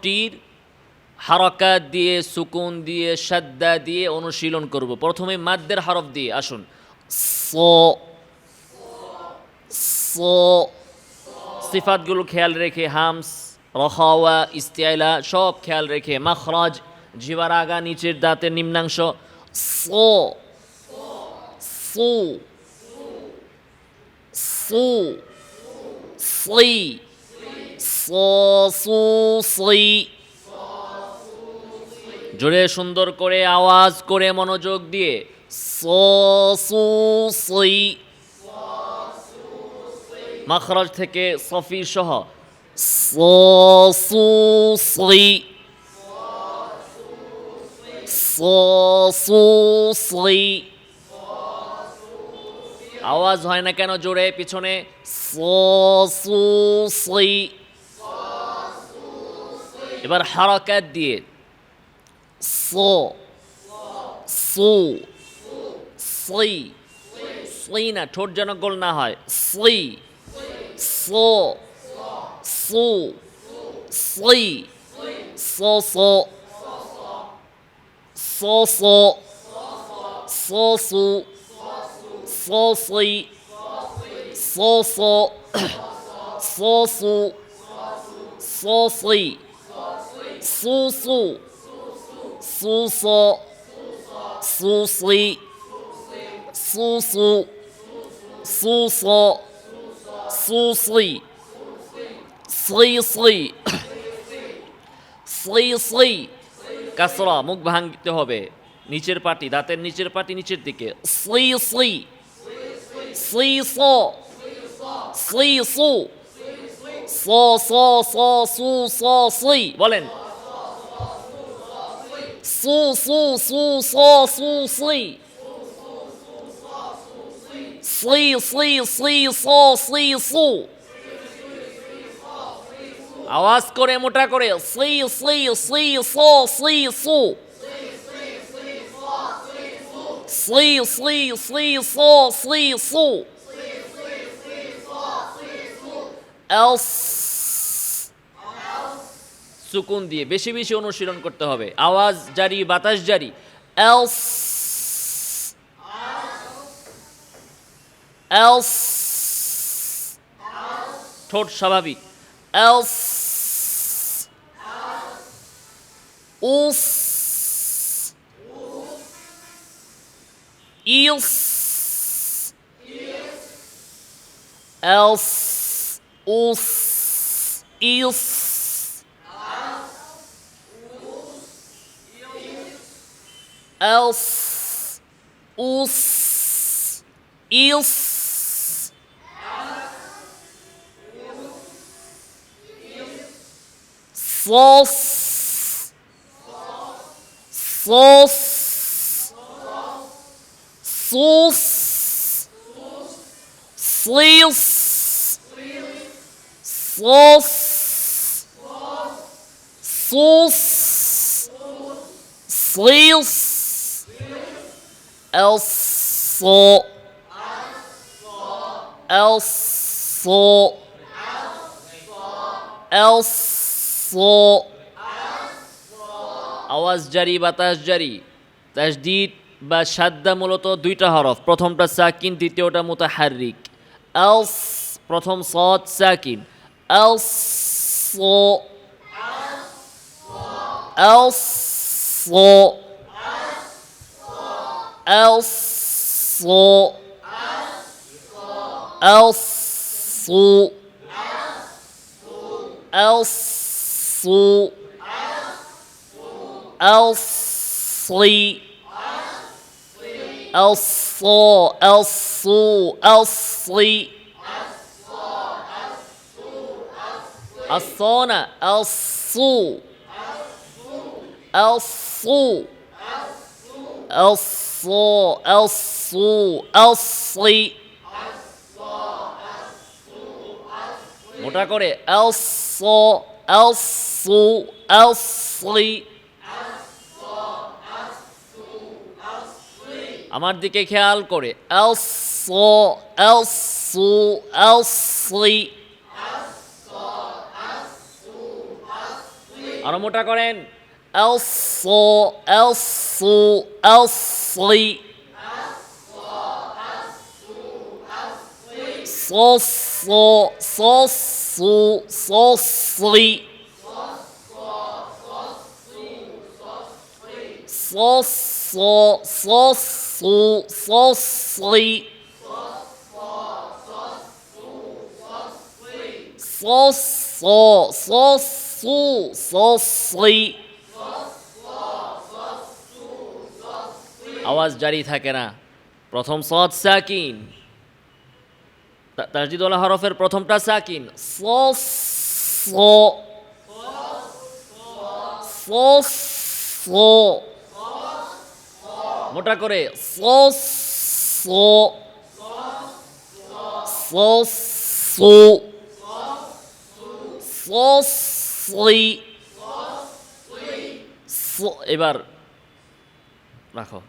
হরফটির হারাকাত দিয়ে, সুকুন দিয়ে, শাদ্দা দিয়ে অনুশীলন করব। প্রথমে মাদ্দের হরফ দিয়ে আসুন। সো সো, সিফাতগুলো খেয়াল রেখে, হামস, রখাওয়া, ইস্তিয়ালা সব খেয়াল রেখে, মাখরাজ, জিবার আগা, নিচের দাঁতের নিম্নাংশ। সো সু সু সি সো সু সি। জোরে সুন্দর করে আওয়াজ করে মনোযোগ দিয়ে সো সু সি। মাখরাজ থেকে সফি সহ সো সু সি সো সু সি। আওয়াজ হয় না কেন জোরে পিছনে? সো সু সি। এবার হারাকাত দিয়ে সো সু সি। সি না, ঠোঁট যেন গোল না হয়। সি সো সু সি সো সো সো সো সো সু সো সি সো সো সো সু সো সি সু সু সু সো সু সি সু সু সু সো সু সি সি সি সি সি। কাসরা, মুখ ভাঙতে হবে, নিচের পাটি, দাঁতের নিচের পাটি নিচের দিকে। সি সি সি সো সি সু সো সো সো সু সো সি। বলেন সু সু সু সো সু সি সি সি সি সো সি সু। আওয়াজ করে মোটা করে সি সি সি সো সি সু সি সি সি সো সি সু। এলস, সুকুন দিয়ে বেশি বেশি অনুশীলন করতে হবে। আওয়াজ জারি, বাতাস জারি। এলস এলস, ঠোঁট স্বাভাবিক। এলস উস ইলস এলস উস ইলস এলস উস ইলস সস সস সুস স্লিস সস সুস স্লিস elso elso elso। আওয়াজ জারি, বাতাস জারি। তাসদীদ বা শাদ্দা মূলত দুইটা হরফ, প্রথমটা সাকিন, দ্বিতীয়টা মুতাহাররিক। এলস, প্রথম সদ সাকিন। এলসো এলসো elso elso elso elsli elso elso elsli الصونة الصو الصو الصو الصو الصي মোটা করে الصو الصو الصي। আমার দিকে খেয়াল করে الصو الصو الصي। আরো মোটা করেন এলসো এলসু এলসি সসো সসু সসি সসো সসু সসি সসো সসু সসি আওয়াজ জারি থাকে না প্রথম সদ সাকিন তাজদিদওয়ালা হরফের প্রথমটা সাকিন সস সো সস সো মোটা করে sauce so sauce so saucy এবার রাখো